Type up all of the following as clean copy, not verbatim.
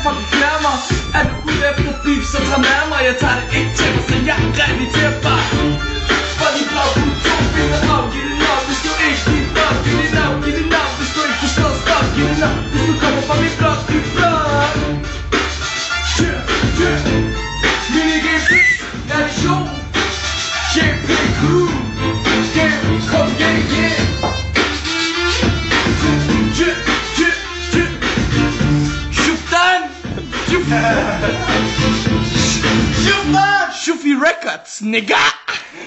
fucking klæder mig. Er du ude efter beef, så tag med mig. Jeg tager det ikke til mig, så jeg er ready til at bare. For de blå ud, 2 fingre op, giv det op. Hvis du ikke giv det op, giv det op, giv det op. Hvis du ikke forstår, stop, giv det op. Hvis du kommer fra mit blok, giv det blok. Minigame, nation, JP Crew. Kom, yeah, yeah. Shuftan! Shuftan! Shufi Records, nigga!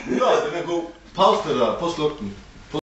Ja, den er god. Pause det der. Prøv at slukke den.